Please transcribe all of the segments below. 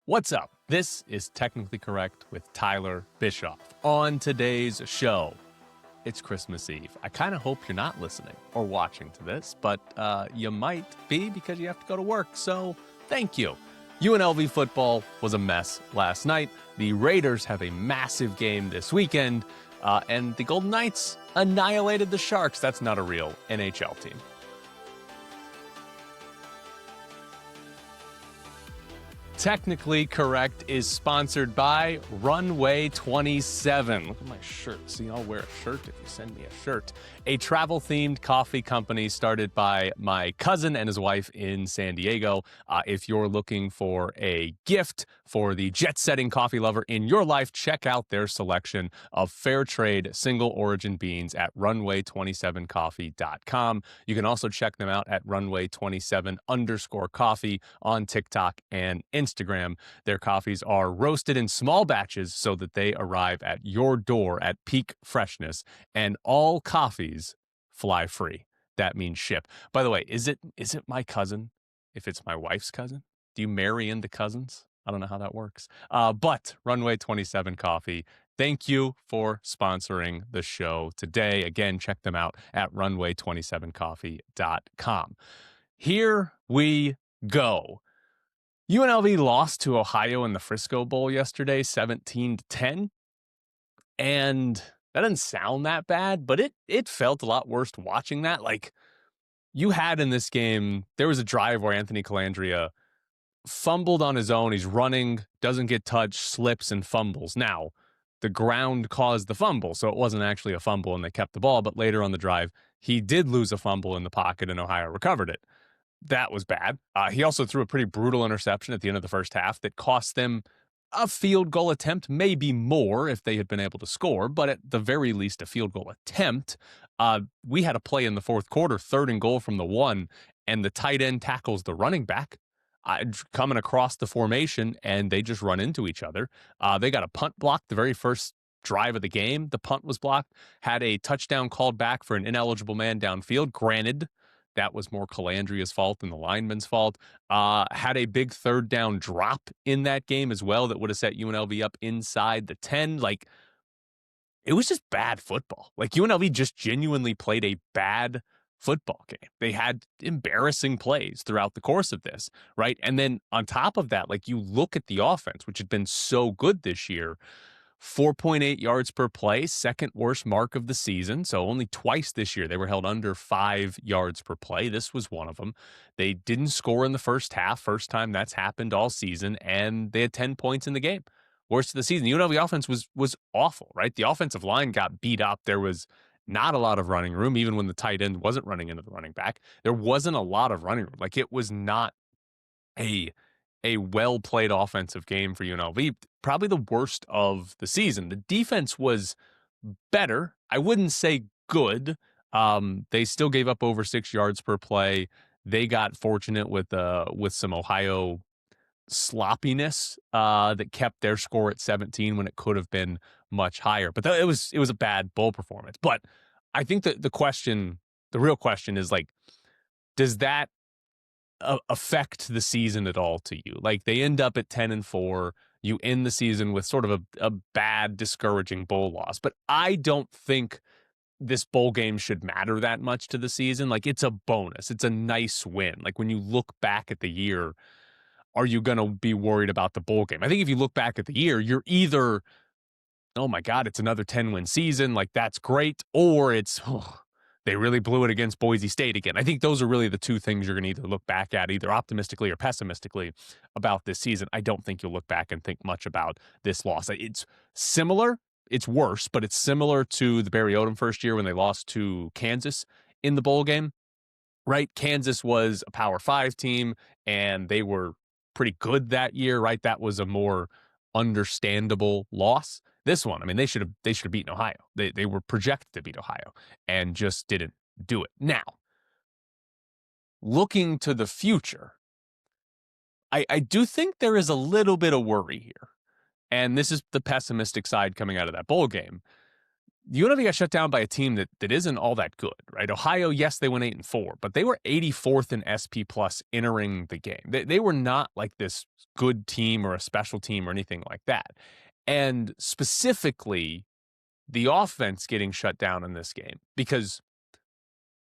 What's up? This is Technically Correct with Tyler Bischoff. On today's show, it's Christmas Eve. I kind of hope you're not listening or watching to this, but you might be because you have to go to work, so thank you. UNLV football was a mess last night. The Raiders have a massive game this weekend, and the Golden Knights annihilated the Sharks. That's not a real NHL team. Technically Correct is sponsored by Runway 27. Look at my shirt. See, I'll wear a shirt if you send me a shirt. A travel-themed coffee company started by my cousin and his wife in San Diego. If you're looking for a gift for the jet-setting coffee lover in your life, check out their selection of fair trade single-origin beans at runway27coffee.com. You can also check them out at runway27_coffee on TikTok and Instagram. Their coffees are roasted in small batches so that they arrive at your door at peak freshness, and all coffees fly free. That means ship. By the way, is it my cousin if it's my wife's cousin? Do you marry into cousins? I don't know how that works. But Runway 27 Coffee, thank you for sponsoring the show today. Again, check them out at runway27coffee.com. Here we go. UNLV lost to Ohio in the Frisco Bowl yesterday, 17-10. And that didn't sound that bad, but it felt a lot worse watching that. Like, you had in this game, there was a drive where Anthony Calandria fumbled on his own. He's running, doesn't get touched, slips and fumbles. Now, the ground caused the fumble, so it wasn't actually a fumble and they kept the ball. But later on the drive, he did lose a fumble in the pocket and Ohio recovered it. That was bad. He also threw a pretty brutal interception at the end of the first half that cost them a field goal attempt, maybe more if they had been able to score, but at the very least a field goal attempt. We had a play in the fourth quarter, 3rd and goal from the 1, and the tight end tackles the running back coming across the formation, and they just run into each other. They got a punt blocked the very first drive of the game. The punt was blocked, had a touchdown called back for an ineligible man downfield. Granted, that was more Calandria's fault than the lineman's fault. Had a big 3rd down drop in that game as well that would have set UNLV up inside the 10. Like, it was just bad football. Like, UNLV just genuinely played a bad football game. They had embarrassing plays throughout the course of this, right? And then on top of that, like, you look at the offense, which had been so good this year, 4.8 yards per play, 2nd worst mark of the season. So only twice this year they were held under 5 yards per play. This was one of them. They didn't score in the first half, first time that's happened all season, and they had 10 points in the game. Worst of the season. The UNLV offense was awful, right? The offensive line got beat up. There was not a lot of running room, even when the tight end wasn't running into the running back. There wasn't a lot of running room. Like, it was not a well-played offensive game for UNLV, probably the worst of the season. The defense was better. I wouldn't say good. They still gave up over 6 yards per play. They got fortunate with some Ohio sloppiness that kept their score at 17 when it could have been much higher. But it was a bad bowl performance. But I think that the real question is, like, does that affect the season at all to you? Like, they end up at 10-4. You end the season with sort of a bad, discouraging bowl loss. But I don't think this bowl game should matter that much to the season. Like, it's a bonus. It's a nice win. Like, when you look back at the year, are you going to be worried about the bowl game? I think if you look back at the year, you're either, oh my God, it's another 10-win season, like, that's great, or it's, they really blew it against Boise State again. I think those are really the two things you're going to either look back at, either optimistically or pessimistically, about this season. I don't think you'll look back and think much about this loss. It's similar. It's worse, but it's similar to the Barry Odom first year when they lost to Kansas in the bowl game, right? Kansas was a Power 5 team, and they were pretty good that year, right? That was a more understandable loss. This one, I mean, they should have beaten Ohio. They were projected to beat Ohio and just didn't do it. Now, looking to the future, I do think there is a little bit of worry here. And this is the pessimistic side coming out of that bowl game. UNLV got shut down by a team that isn't all that good, right? Ohio, yes, they went 8-4, but they were 84th in SP plus entering the game. They were not like this good team or a special team or anything like that. And specifically, the offense getting shut down in this game, because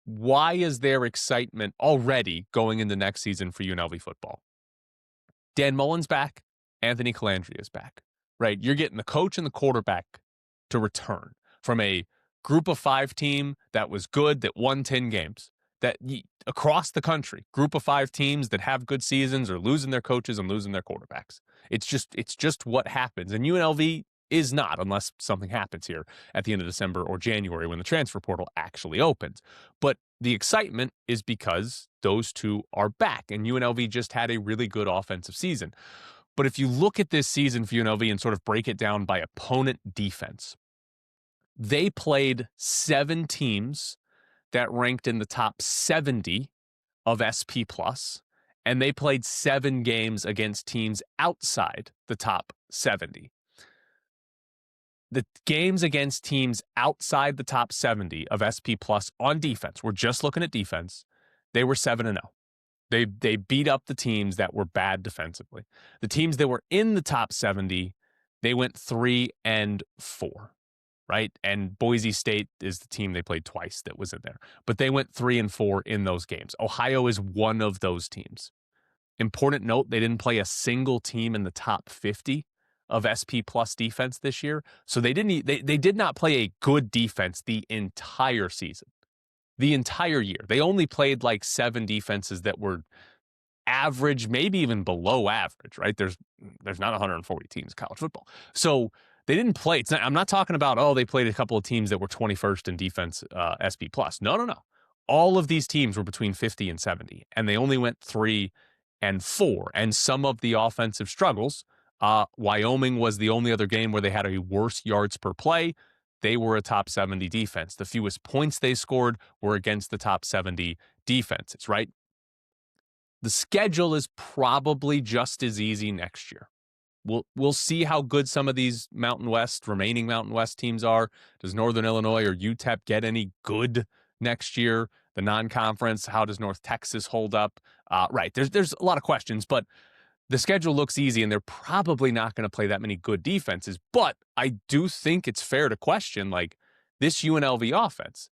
why is there excitement already going into next season for UNLV football? Dan Mullen's back. Anthony Calandria's back, right? You're getting the coach and the quarterback to return from a group of 5 team that was good, that won 10 games, that across the country, group of 5 teams that have good seasons are losing their coaches and losing their quarterbacks. It's just what happens. And UNLV is not, unless something happens here at the end of December or January when the transfer portal actually opens. But the excitement is because those two are back, and UNLV just had a really good offensive season. But if you look at this season for UNLV and sort of break it down by opponent defense, they played 7 teams that ranked in the top 70 of SP+, and they played 7 games against teams outside the top 70. The games against teams outside the top 70 of SP+ on defense, we're just looking at defense, they were 7-0. They beat up the teams that were bad defensively. The teams that were in the top 70, they went 3-4, right? And Boise State is the team they played twice that was in there. But they went 3-4 in those games. Ohio is one of those teams. Important note, they didn't play a single team in the top 50 of SP+ defense this year. So they did not play a good defense the entire season. The entire year. They only played like 7 defenses that were average, maybe even below average, right? There's not 140 teams in college football. So they didn't play. I'm not talking about, they played a couple of teams that were 21st in defense SP+. No. All of these teams were between 50 and 70, and they only went 3-4. And some of the offensive struggles, Wyoming was the only other game where they had a worse yards per play. They were a top 70 defense. The fewest points they scored were against the top 70 defenses, right? The schedule is probably just as easy next year. We'll see how good some of these remaining Mountain West teams are. Does Northern Illinois or UTEP get any good next year? The non-conference, how does North Texas hold up? Right, there's a lot of questions, but the schedule looks easy, and they're probably not going to play that many good defenses. But I do think it's fair to question, like, this UNLV offense,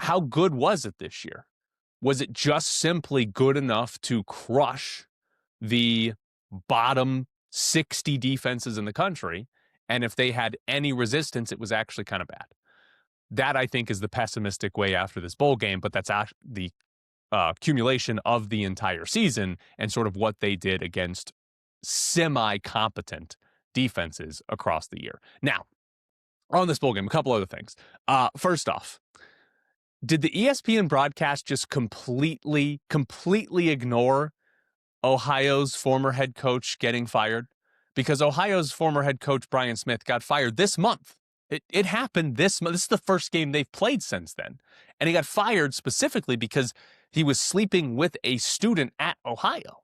how good was it this year? Was it just simply good enough to crush the bottom 60 defenses in the country? And if they had any resistance, it was actually kind of bad. That, I think, is the pessimistic way after this bowl game, but that's actually the accumulation of the entire season and sort of what they did against semi-competent defenses across the year. Now, on this bowl game, a couple other things. First off, did the ESPN broadcast just completely ignore Ohio's former head coach getting fired? Because Ohio's former head coach, Brian Smith, got fired this month. It happened this month. This is the first game they've played since then. And he got fired specifically because he was sleeping with a student at Ohio.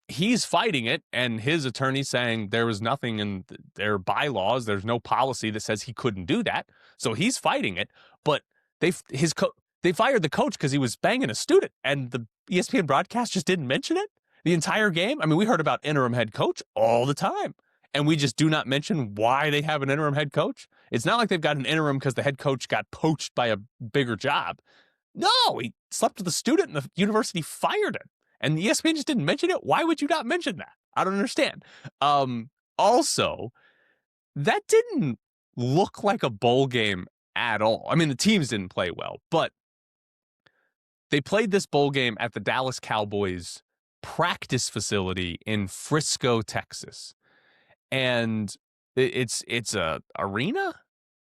He's fighting it, and his attorney saying there was nothing in their bylaws. There's no policy that says he couldn't do that. So he's fighting it. But they fired the coach because he was banging a student, and the ESPN broadcast just didn't mention it the entire game. I mean, we heard about interim head coach all the time, and we just do not mention why they have an interim head coach. It's not like they've got an interim because the head coach got poached by a bigger job. No, he slept with a student and the university fired him. And the ESPN just didn't mention it. Why would you not mention that? I don't understand. Also, that didn't look like a bowl game at all. I mean, the teams didn't play well, but they played this bowl game at the Dallas Cowboys practice facility in Frisco, Texas. And it's a arena?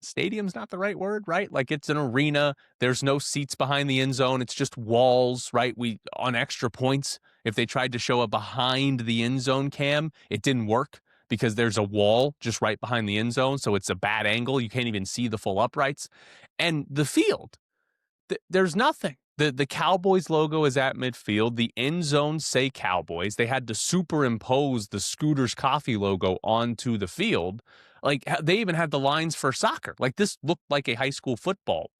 Stadium's not the right word, right? Like, it's an arena. There's no seats behind the end zone. It's just walls, right? On extra points, if they tried to show a behind the end zone cam, it didn't work because there's a wall just right behind the end zone. So it's a bad angle. You can't even see the full uprights. And the field, there's nothing. The Cowboys logo is at midfield. The end zones say Cowboys. They had to superimpose the Scooters Coffee logo onto the field. Like, they even had the lines for soccer. Like, this looked like a high school football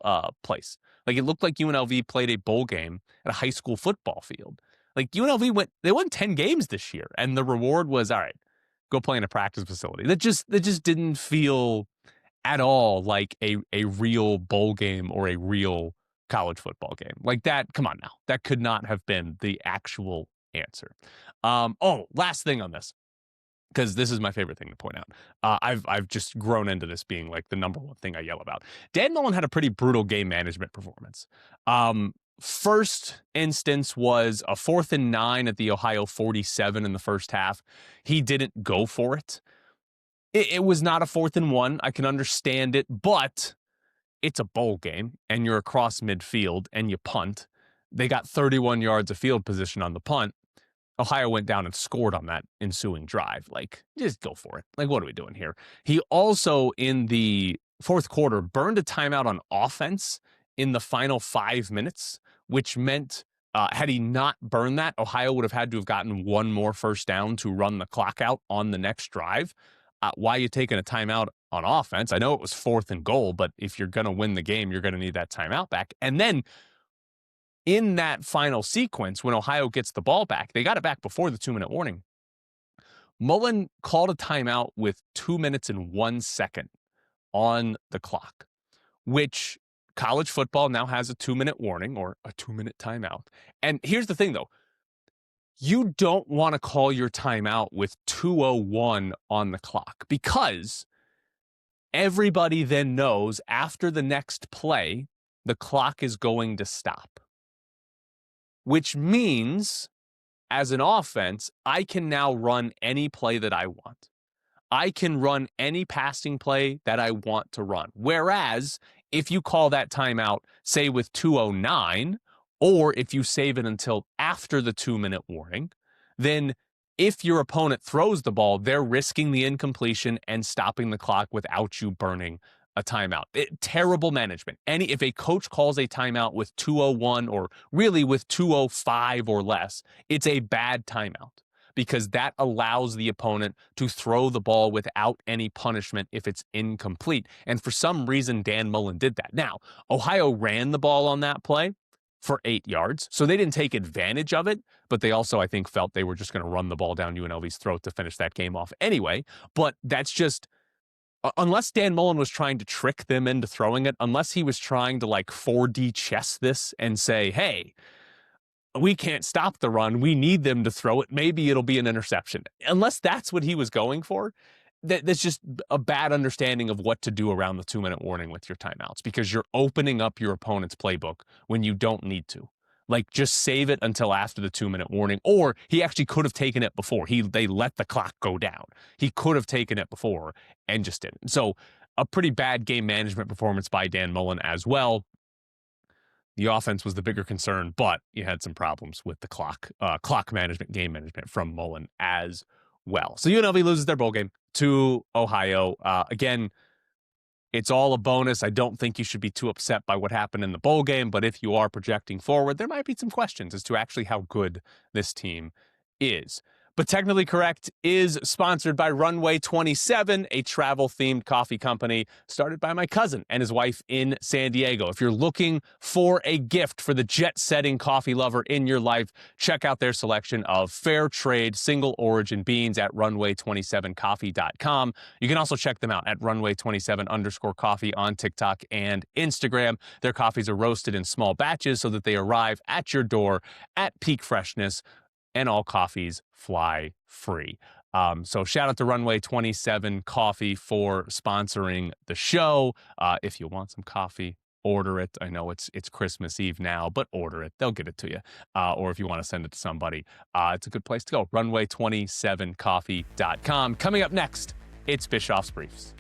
place. Like, it looked like UNLV played a bowl game at a high school football field. Like, UNLV won 10 games this year, and the reward was, all right, go play in a practice facility. That just didn't feel at all like a real bowl game or a real college football game. Like that, come on now. That could not have been the actual answer. Last thing on this, because this is my favorite thing to point out. I've just grown into this being like the number one thing I yell about. Dan Mullen had a pretty brutal game management performance. First instance was a 4th and 9 at the Ohio 47 in the first half. He didn't go for it. It was not a 4th and 1. I can understand it, but it's a bowl game and you're across midfield and you punt. They got 31 yards of field position on the punt. Ohio went down and scored on that ensuing drive. Like, just go for it. Like, what are we doing here? He also, in the fourth quarter, burned a timeout on offense in the final 5 minutes, which meant had he not burned that, Ohio would have had to have gotten one more first down to run the clock out on the next drive. Why are you taking a timeout on offense? I know it was 4th and goal, but if you're going to win the game, you're going to need that timeout back. And then in that final sequence, when Ohio gets the ball back, they got it back before the 2-minute warning. Mullen called a timeout with 2 minutes and 1 second on the clock, which college football now has a 2-minute warning or a 2-minute timeout. And here's the thing, though. You don't want to call your timeout with 2:01 on the clock because everybody then knows after the next play, the clock is going to stop. Which means, as an offense, I can now run any play that I want. I can run any passing play that I want to run. Whereas, if you call that timeout, say with 2:09, or if you save it until after the 2-minute warning, then if your opponent throws the ball, they're risking the incompletion and stopping the clock without you burning a timeout. Terrible management. If a coach calls a timeout with 2:01 or really with 2:05 or less, it's a bad timeout because that allows the opponent to throw the ball without any punishment if it's incomplete. And for some reason, Dan Mullen did that. Now, Ohio ran the ball on that play for 8 yards. So they didn't take advantage of it, but they also, I think, felt they were just going to run the ball down UNLV's throat to finish that game off anyway. But that's just, unless Dan Mullen was trying to trick them into throwing it, unless he was trying to like 4D chess this and say, hey, we can't stop the run, we need them to throw it, maybe it'll be an interception. Unless that's what he was going for, that's just a bad understanding of what to do around the 2-minute warning with your timeouts because you're opening up your opponent's playbook when you don't need to. Like, just save it until after the 2-minute warning. Or he actually could have taken it before. They let the clock go down. He could have taken it before and just didn't. So a pretty bad game management performance by Dan Mullen as well. The offense was the bigger concern, but you had some problems with the clock management, game management from Mullen as well. So UNLV loses their bowl game to Ohio. Again, it's all a bonus. I don't think you should be too upset by what happened in the bowl game, but if you are projecting forward, there might be some questions as to actually how good this team is. But Technically Correct is sponsored by Runway 27, a travel-themed coffee company started by my cousin and his wife in San Diego. If you're looking for a gift for the jet-setting coffee lover in your life, check out their selection of fair trade, single-origin beans at runway27coffee.com. You can also check them out at runway27_coffee on TikTok and Instagram. Their coffees are roasted in small batches so that they arrive at your door at peak freshness, and all coffees fly free. So shout out to Runway 27 Coffee for sponsoring the show. If you want some coffee, order it. I know it's Christmas Eve now, but order it. They'll get it to you. Or if you want to send it to somebody, it's a good place to go. Runway27coffee.com. Coming up next, it's Bischoff's Briefs.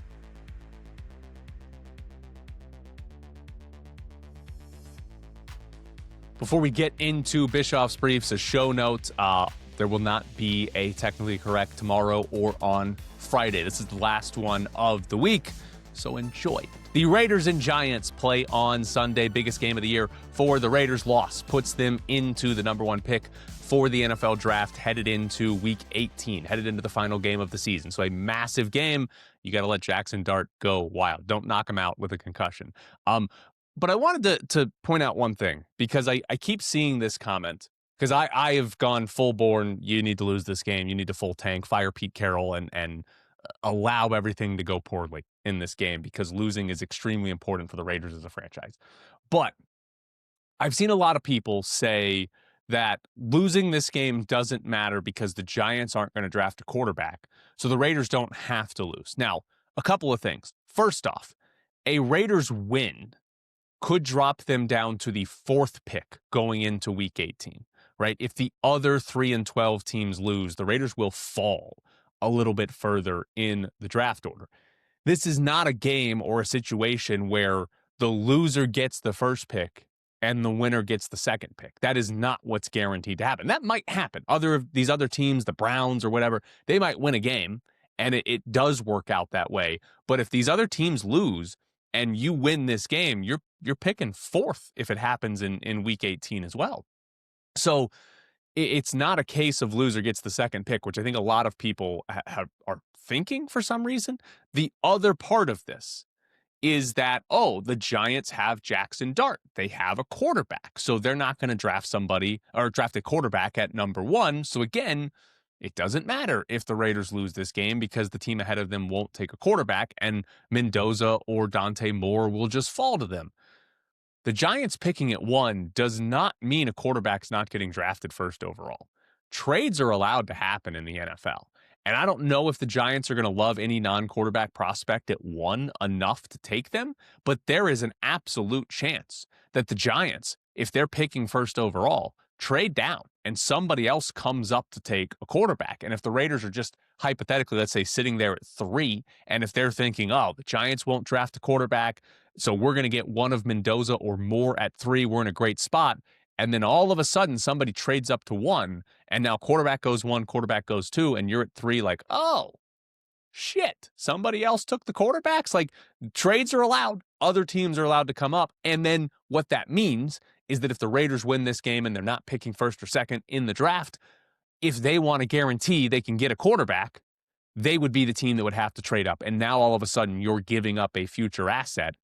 Before we get into Bischoff's Briefs, a show note, there will not be a Technically Correct tomorrow or on Friday. This is the last one of the week. So enjoy. The Raiders and Giants play on Sunday, biggest game of the year for the Raiders. Loss puts them into the number one pick for the NFL draft headed into week 18, headed into the final game of the season. So a massive game. You got to let Jackson Dart go wild. Don't knock him out with a concussion. But I wanted to point out one thing, because I keep seeing this comment, because I have gone full born, you need to lose this game, you need to full tank, fire Pete Carroll, and allow everything to go poorly in this game, because losing is extremely important for the Raiders as a franchise. But I've seen a lot of people say that losing this game doesn't matter because the Giants aren't going to draft a quarterback, so the Raiders don't have to lose. Now, a couple of things. First off, a Raiders win could drop them down to the fourth pick going into week 18, right? If the other 3-12 teams lose, the Raiders will fall a little bit further in the draft order. This is not a game or a situation where the loser gets the first pick and the winner gets the second pick. That is not what's guaranteed to happen. That might happen. These other teams, the Browns or whatever, they might win a game, and it does work out that way. But if these other teams lose and you win this game, you're picking fourth if it happens in week 18 as well. So it's not a case of loser gets the second pick, which I think a lot of people are thinking for some reason. The other part of this is that, the Giants have Jackson Dart. They have a quarterback, so they're not going to draft a quarterback at number one. So again, it doesn't matter if the Raiders lose this game because the team ahead of them won't take a quarterback, and Mendoza or Dante Moore will just fall to them. The Giants picking at 1 does not mean a quarterback's not getting drafted first overall. Trades are allowed to happen in the NFL. And I don't know if the Giants are going to love any non-quarterback prospect at 1 enough to take them, but there is an absolute chance that the Giants, if they're picking first overall, trade down and somebody else comes up to take a quarterback. And if the Raiders are just hypothetically, let's say, sitting there at 3, and if they're thinking, the Giants won't draft a quarterback, so we're going to get one of Mendoza or more at 3, we're in a great spot. And then all of a sudden, somebody trades up to 1, and now quarterback goes 1, quarterback goes 2, and you're at 3 like, oh, shit, somebody else took the quarterbacks? Like, trades are allowed. Other teams are allowed to come up. And then what that means is that if the Raiders win this game and they're not picking first or second in the draft, if they want to guarantee they can get a quarterback, they would be the team that would have to trade up. And now all of a sudden, you're giving up a future asset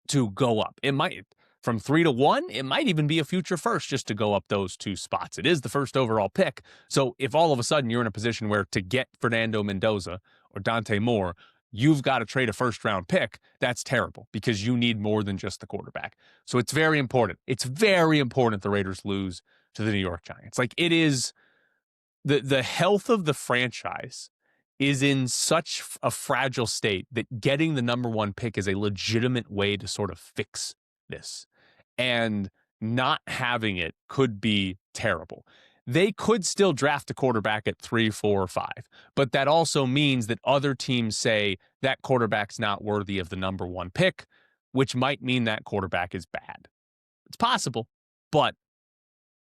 to go up. It might, from 3 to 1, it might even be a future first just to go up those 2 spots. It is the first overall pick. So if all of a sudden you're in a position where to get Fernando Mendoza or Dante Moore, you've got to trade a first round pick, that's terrible because you need more than just the quarterback. So it's very important. It's very important the Raiders lose to the New York Giants. Like, it is the health of the franchise is in such a fragile state that getting the number 1 pick is a legitimate way to sort of fix this. And not having it could be terrible. They could still draft a quarterback at 3, 4, or 5, but that also means that other teams say that quarterback's not worthy of the number 1 pick, which might mean that quarterback is bad. It's possible, but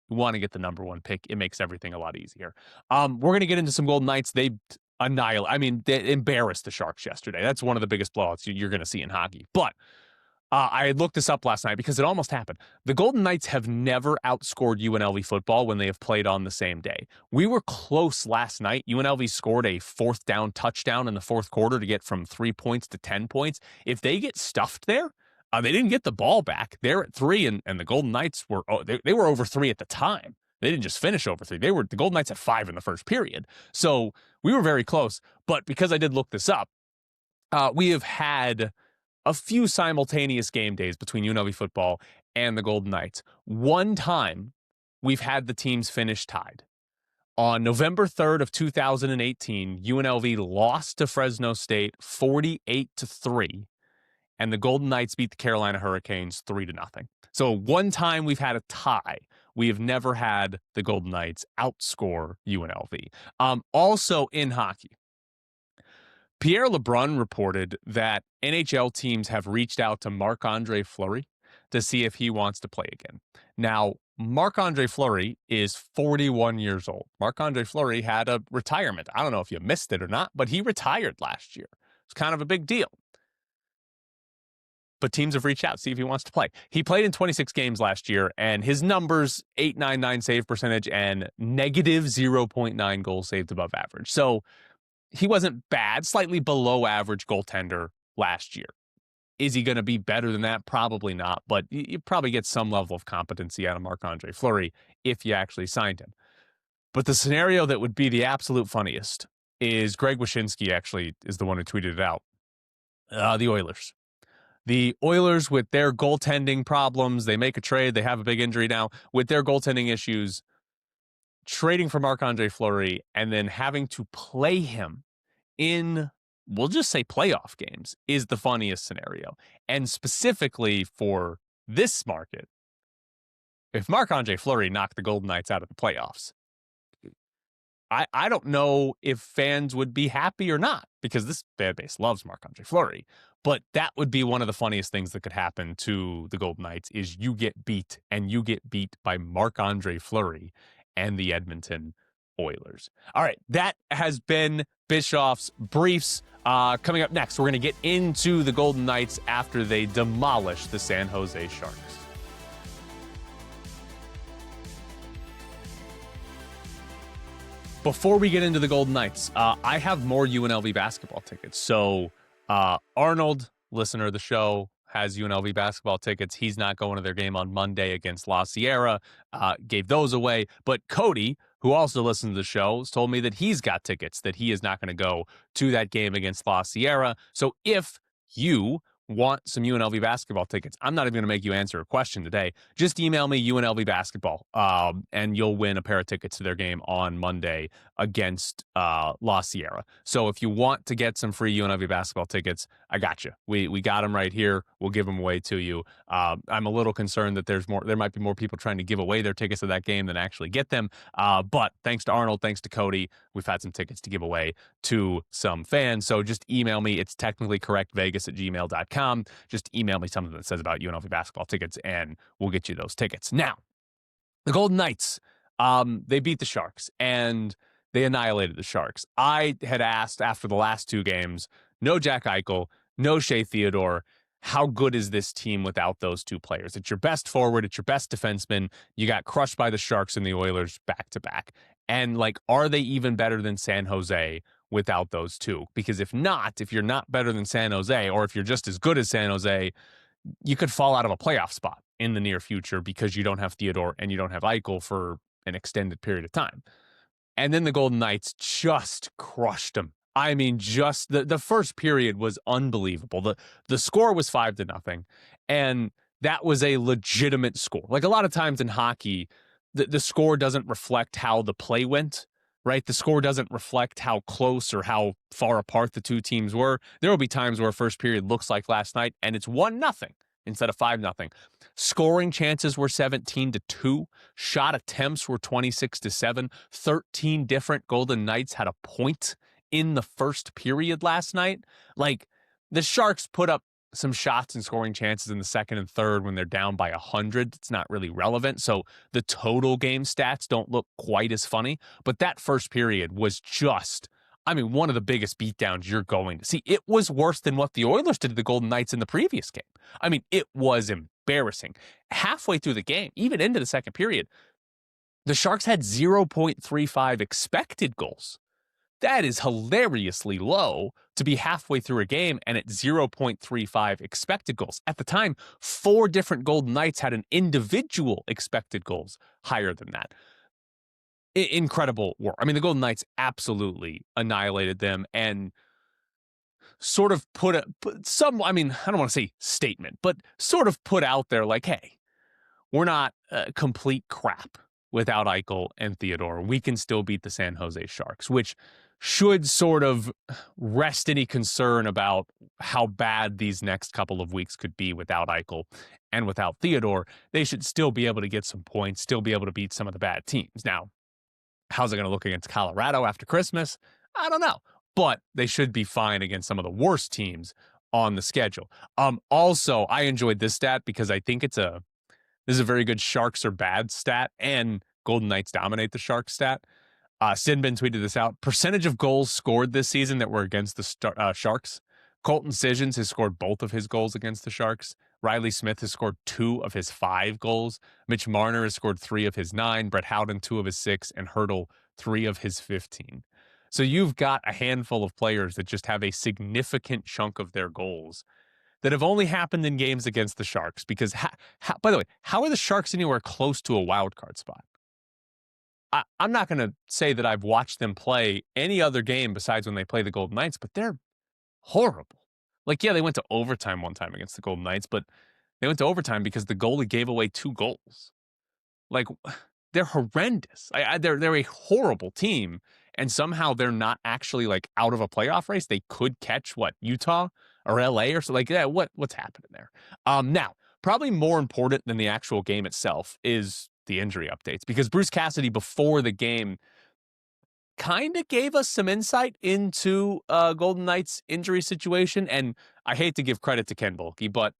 you want to get the number 1 pick. It makes everything a lot easier. We're going to get into some Golden Knights. They embarrassed the Sharks yesterday. That's one of the biggest blowouts you're going to see in hockey. But I looked this up last night because it almost happened. The Golden Knights have never outscored UNLV football when they have played on the same day. We were close last night. UNLV scored a 4th down touchdown in the 4th quarter to get from 3 points to 10 points. If they get stuffed there, they didn't get the ball back. They're at 3, and the Golden Knights were they were over 3 at the time. They didn't just finish over 3. The Golden Knights at 5 in the first period. So we were very close. But because I did look this up, we have had a few simultaneous game days between UNLV football and the Golden Knights. One time, we've had the teams finish tied. On November 3rd of 2018, UNLV lost to Fresno State 48-3, and the Golden Knights beat the Carolina Hurricanes 3-0. So one time we've had a tie. We have never had the Golden Knights outscore UNLV. Also in hockey, Pierre LeBrun reported that NHL teams have reached out to Marc-Andre Fleury to see if he wants to play again. Now, Marc-Andre Fleury is 41 years old. Marc-Andre Fleury had a retirement. I don't know if you missed it or not, but he retired last year. It's kind of a big deal. but teams have reached out, see if he wants to play. He played in 26 games last year, and his numbers, .899 save percentage and negative 0.9 goals saved above average. So he wasn't bad, slightly below average goaltender last year. Is he going to be better than that? Probably not, but you probably get some level of competency out of Marc-Andre Fleury if you actually signed him. But the scenario that would be the absolute funniest is Greg Wyshynski actually is the one who tweeted it out. The Oilers. The Oilers with their goaltending problems, they make a trade, they have a big injury now. With their goaltending issues, trading for Marc-Andre Fleury and then having to play him in, we'll just say playoff games, is the funniest scenario. And specifically for this market, if Marc-Andre Fleury knocked the Golden Knights out of the playoffs, I don't know if fans would be happy or not, because this fan base loves Marc-Andre Fleury. But that would be one of the funniest things that could happen to the Golden Knights is you get beat, and you get beat by Marc-Andre Fleury and the Edmonton Oilers. All right, that has been Bischoff's Briefs. Coming up next, we're going to get into the Golden Knights after they demolish the San Jose Sharks. Before we get into the Golden Knights, I have more UNLV basketball tickets. So Arnold, listener of the show, has UNLV basketball tickets. He's not going to their game on Monday against La Sierra. Gave those away. But Cody, who also listens to the show, told me that he's got tickets, that he is not going to go to that game against La Sierra. So if you want some UNLV basketball tickets, I'm not even going to make you answer a question today. Just email me UNLV basketball, and you'll win a pair of tickets to their game on Monday against La Sierra. So if you want to get some free UNLV basketball tickets, I got you. We got them right here. We'll give them away to you. I'm a little concerned that there might be more people trying to give away their tickets to that game than actually get them. But thanks to Arnold, thanks to Cody, we've had some tickets to give away to some fans. So just email me. It's technicallycorrectvegas@gmail.com. Just email me something that says about UNLV basketball tickets, and we'll get you those tickets. Now, the Golden Knights, they beat the Sharks, and they annihilated the Sharks. I had asked after the last two games, no Jack Eichel, no Shea Theodore, how good is this team without those two players? It's your best forward, it's your best defenseman. You got crushed by the Sharks and the Oilers back-to-back. And, are they even better than San Jose without those two? Because if you're not better than San Jose, or if you're just as good as San Jose, you could fall out of a playoff spot in the near future because you don't have Theodore and you don't have Eichel for an extended period of time. And then the Golden Knights just crushed them. I mean, just the first period was unbelievable. The score was 5-0, and that was a legitimate score. Like a lot of times in hockey, the score doesn't reflect how the play went, right? The score doesn't reflect how close or how far apart the two teams were. There will be times where first period looks like last night, and it's 1-0 instead of 5-0. Scoring chances were 17-2. Shot attempts were 26-7. 13 different Golden Knights had a point in the first period last night. The Sharks put up some shots and scoring chances in the second and third when they're down by 100. It's not really relevant. So the total game stats don't look quite as funny. But that first period was just, one of the biggest beatdowns you're going to see. It was worse than what the Oilers did to the Golden Knights in the previous game. It was embarrassing. Halfway through the game, even into the second period, the Sharks had 0.35 expected goals. That is hilariously low to be halfway through a game and at 0.35 expected goals. At the time, 4 different Golden Knights had an individual expected goals higher than that. Incredible work. The Golden Knights absolutely annihilated them and sort of put some, I don't want to say statement, but sort of put out there hey, we're not complete crap without Eichel and Theodore. We can still beat the San Jose Sharks, which should sort of rest any concern about how bad these next couple of weeks could be without Eichel and without Theodore. They should still be able to get some points, still be able to beat some of the bad teams. Now, how's it going to look against Colorado after Christmas? I don't know, but they should be fine against some of the worst teams on the schedule. Also, I enjoyed this stat because I think this is a very good Sharks are bad stat, and Golden Knights dominate the Sharks stat. Sinbin tweeted this out. Percentage of goals scored this season that were against the Sharks. Colton Sissons has scored both of his goals against the Sharks. Riley Smith has scored 2 of his 5 goals. Mitch Marner has scored 3 of his 9. Brett Howden, 2 of his 6. And Hertl, 3 of his 15. So you've got a handful of players that just have a significant chunk of their goals that have only happened in games against the Sharks. Because, by the way, how are the Sharks anywhere close to a wild card spot? I'm not going to say that I've watched them play any other game besides when they play the Golden Knights, but they're horrible. Like, yeah, they went to overtime one time against the Golden Knights, but they went to overtime because the goalie gave away 2 goals. Like, they're horrendous. They're a horrible team, and somehow they're not actually like out of a playoff race. They could catch Utah or LA or so. Like, yeah, what's happening there? Now, probably more important than the actual game itself is the injury updates, because Bruce Cassidy before the game kind of gave us some insight into Golden Knights' injury situation. And I hate to give credit to Ken Bulke, but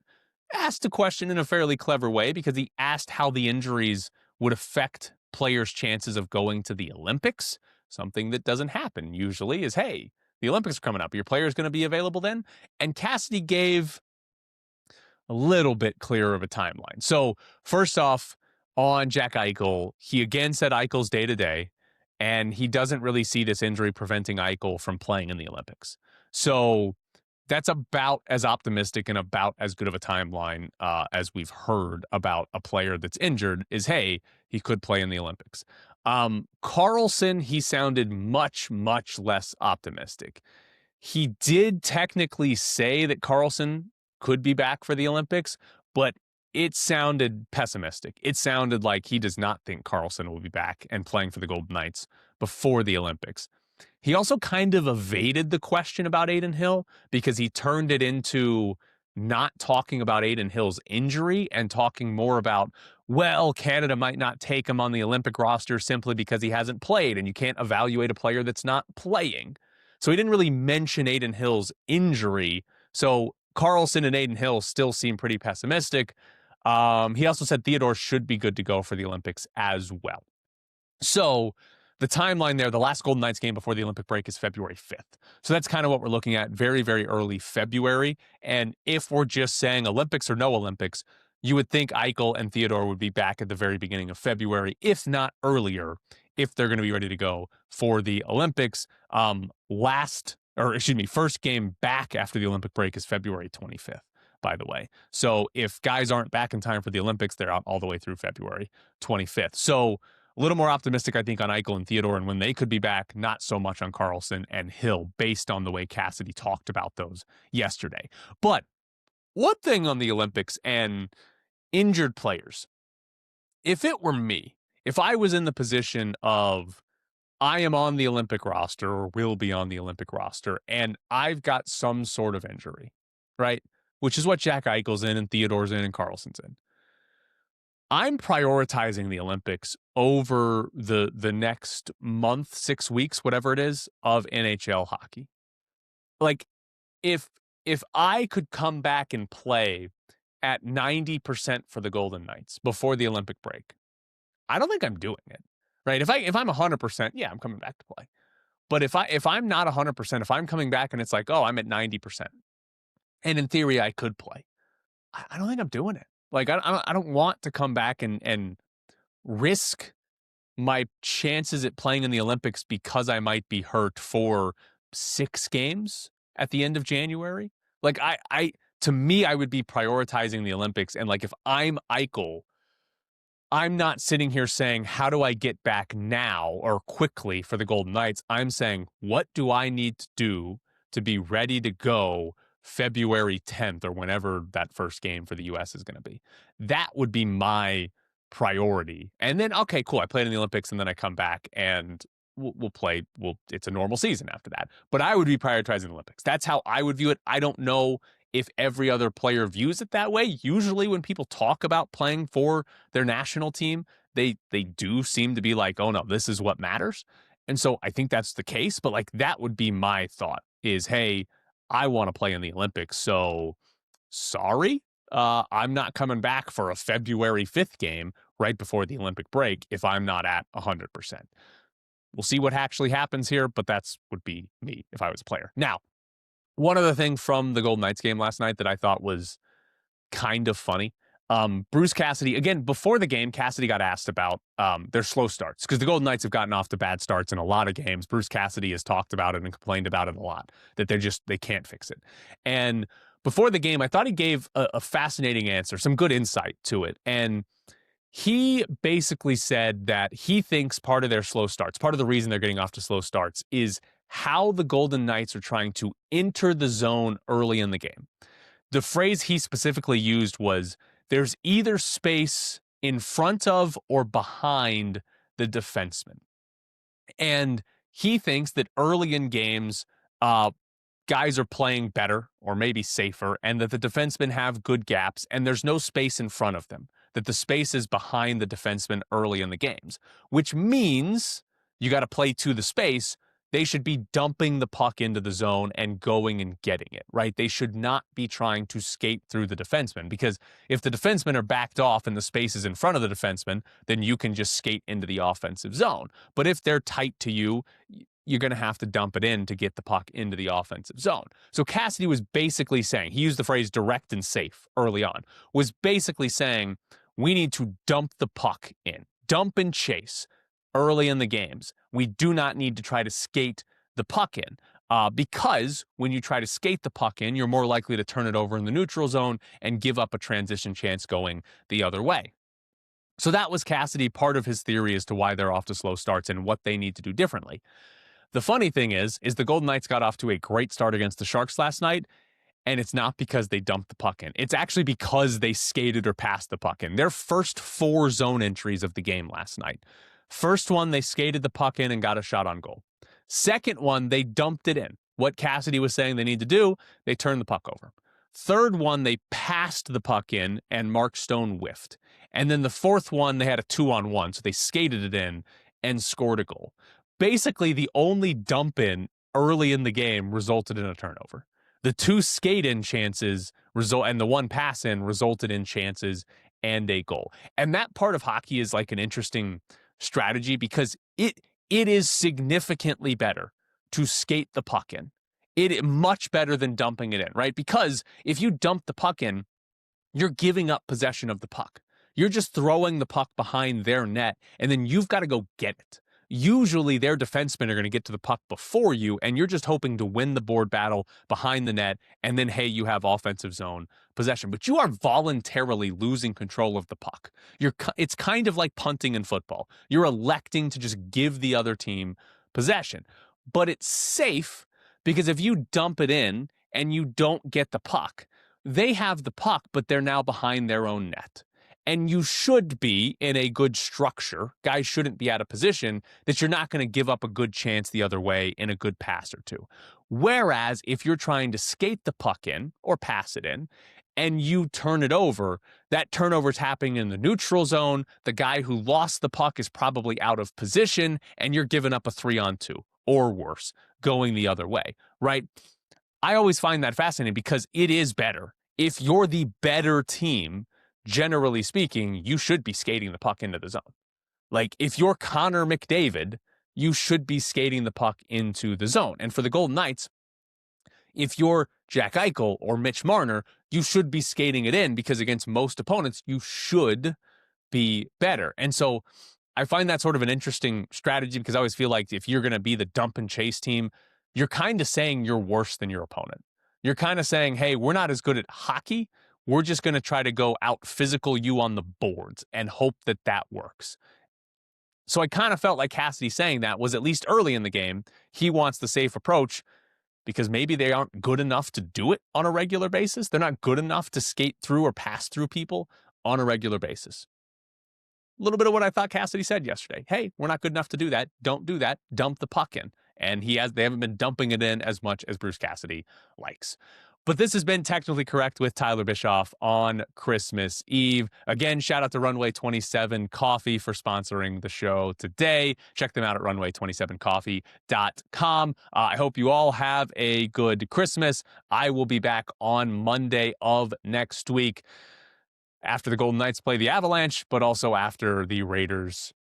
asked a question in a fairly clever way, because he asked how the injuries would affect players' chances of going to the Olympics. Something that doesn't happen usually is, hey, the Olympics are coming up. Your player is going to be available then? And Cassidy gave a little bit clearer of a timeline. So first off, on Jack Eichel, he again said Eichel's day-to-day, and he doesn't really see this injury preventing Eichel from playing in the Olympics. So that's about as optimistic and about as good of a timeline as we've heard about a player that's injured is, hey, he could play in the Olympics. Carlson, he sounded much, much less optimistic. He did technically say that Carlson could be back for the Olympics, but it sounded pessimistic. It sounded like he does not think Carlson will be back and playing for the Golden Knights before the Olympics. He also kind of evaded the question about Adin Hill, because he turned it into not talking about Adin Hill's injury and talking more about, well, Canada might not take him on the Olympic roster simply because he hasn't played, and you can't evaluate a player that's not playing. So he didn't really mention Adin Hill's injury. So Carlson and Adin Hill still seem pretty pessimistic. He also said Theodore should be good to go for the Olympics as well. So the timeline there, the last Golden Knights game before the Olympic break is February 5th. So that's kind of what we're looking at, very, very early February. And if we're just saying Olympics or no Olympics, you would think Eichel and Theodore would be back at the very beginning of February, if not earlier, if they're going to be ready to go for the Olympics. First game back after the Olympic break is February 25th, by the way. So if guys aren't back in time for the Olympics, they're out all the way through February 25th. So a little more optimistic, I think, on Eichel and Theodore, and when they could be back, not so much on Carlson and Hill, based on the way Cassidy talked about those yesterday. But one thing on the Olympics and injured players, if it were me, if I was in the position of I am on the Olympic roster or will be on the Olympic roster, and I've got some sort of injury, right? Which is what Jack Eichel's in and Theodore's in and Carlson's in. I'm prioritizing the Olympics over the next month, 6 weeks, whatever it is, of NHL hockey. Like, if I could come back and play at 90% for the Golden Knights before the Olympic break, I don't think I'm doing it. Right? If I'm 100%, yeah, I'm coming back to play. But if I'm not 100%, if I'm coming back and it's like, oh, I'm at 90%, and in theory I could play, I don't think I'm doing it. Like, I don't want to come back and risk my chances at playing in the Olympics because I might be hurt for 6 games at the end of January. Like, to me, I would be prioritizing the Olympics. And like, if I'm Eichel, I'm not sitting here saying, how do I get back now or quickly for the Golden Knights? I'm saying, what do I need to do to be ready to go February 10th or whenever that first game for the U.S. is going to be? That would be my priority. And then, okay, cool. I played in the Olympics and then I come back and we'll play. It's a normal season after that. But I would be prioritizing the Olympics. That's how I would view it. I don't know if every other player views it that way. Usually when people talk about playing for their national team, they do seem to be like, oh no, this is what matters. And so I think that's the case, but like, that would be my thought is, hey, I want to play in the Olympics. So sorry, I'm not coming back for a February 5th game right before the Olympic break if I'm not at 100%. We'll see what actually happens here, but that's would be me if I was a player. Now, One other thing from the Golden Knights game last night that I thought was kind of funny. Bruce Cassidy, again, before the game, Cassidy got asked about their slow starts because the Golden Knights have gotten off to bad starts in a lot of games. Bruce Cassidy has talked about it and complained about it a lot, that they can't fix it. And before the game, I thought he gave a fascinating answer, some good insight to it. And he basically said that he thinks part of their slow starts, part of the reason they're getting off to slow starts is how the Golden Knights are trying to enter the zone early in the game. The phrase he specifically used was, there's either space in front of or behind the defenseman. And he thinks that early in games, guys are playing better or maybe safer, and that the defensemen have good gaps, and there's no space in front of them, that the space is behind the defenseman early in the games, which means you got to play to the space. They should be dumping the puck into the zone and going and getting it, right? They should not be trying to skate through the defenseman, because if the defensemen are backed off and the space is in front of the defenseman, then you can just skate into the offensive zone. But if they're tight to you, you're going to have to dump it in to get the puck into the offensive zone. So Cassidy was basically saying, he used the phrase direct and safe early on, was basically saying, we need to dump the puck in, dump and chase early in the games. We do not need to try to skate the puck in, because when you try to skate the puck in, you're more likely to turn it over in the neutral zone and give up a transition chance going the other way. So that was Cassidy, part of his theory as to why they're off to slow starts and what they need to do differently. The funny thing is the Golden Knights got off to a great start against the Sharks last night, and it's not because they dumped the puck in. It's actually because they skated or passed the puck in. Their first 4 zone entries of the game last night. First one, they skated the puck in and got a shot on goal. Second one, they dumped it in. What Cassidy was saying they need to do, they turned the puck over. Third one, they passed the puck in and Mark Stone whiffed. And then the fourth one, they had a 2-on-1, so they skated it in and scored a goal. Basically, the only dump in early in the game resulted in a turnover. The 2 skate in chances and the 1 pass in resulted in chances and a goal. And that part of hockey is like an interesting strategy, because it is significantly better to skate the puck in. It much better than dumping it in, right? Because if you dump the puck in, you're giving up possession of the puck. You're just throwing the puck behind their net, and then you've got to go get it. Usually their defensemen are going to get to the puck before you, and you're just hoping to win the board battle behind the net, and then, hey, you have offensive zone possession. But you are voluntarily losing control of the puck. It's kind of like punting in football. You're electing to just give the other team possession. But it's safe, because if you dump it in and you don't get the puck, they have the puck, but they're now behind their own net. And you should be in a good structure. Guys shouldn't be out of position that you're not going to give up a good chance the other way in a good pass or two. Whereas if you're trying to skate the puck in or pass it in and you turn it over, that turnover is happening in the neutral zone. The guy who lost the puck is probably out of position, and you're giving up a 3-on-2 or worse going the other way, right? I always find that fascinating, because it is better. If you're the better team, generally speaking, you should be skating the puck into the zone. Like, if you're Connor McDavid, you should be skating the puck into the zone. And for the Golden Knights, if you're Jack Eichel or Mitch Marner, you should be skating it in, because against most opponents, you should be better. And so I find that sort of an interesting strategy, because I always feel like if you're going to be the dump and chase team, you're kind of saying you're worse than your opponent. You're kind of saying, hey, we're not as good at hockey. We're just going to try to go out physical you on the boards and hope that that works. So I kind of felt like Cassidy saying that was, at least early in the game, he wants the safe approach, because maybe they aren't good enough to do it on a regular basis. They're not good enough to skate through or pass through people on a regular basis. A little bit of what I thought Cassidy said yesterday. Hey, we're not good enough to do that. Don't do that. Dump the puck in. And they haven't been dumping it in as much as Bruce Cassidy likes. But this has been Technically Correct with Tyler Bischoff on Christmas Eve. Again, shout out to Runway 27 Coffee for sponsoring the show today. Check them out at runway27coffee.com. I hope you all have a good Christmas. I will be back on Monday of next week, after the Golden Knights play the Avalanche, but also after the Raiders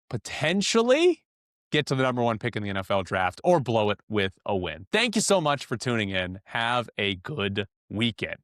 potentially get to the number 1 pick in the NFL draft, or blow it with a win. Thank you so much for tuning in. Have a good weekend.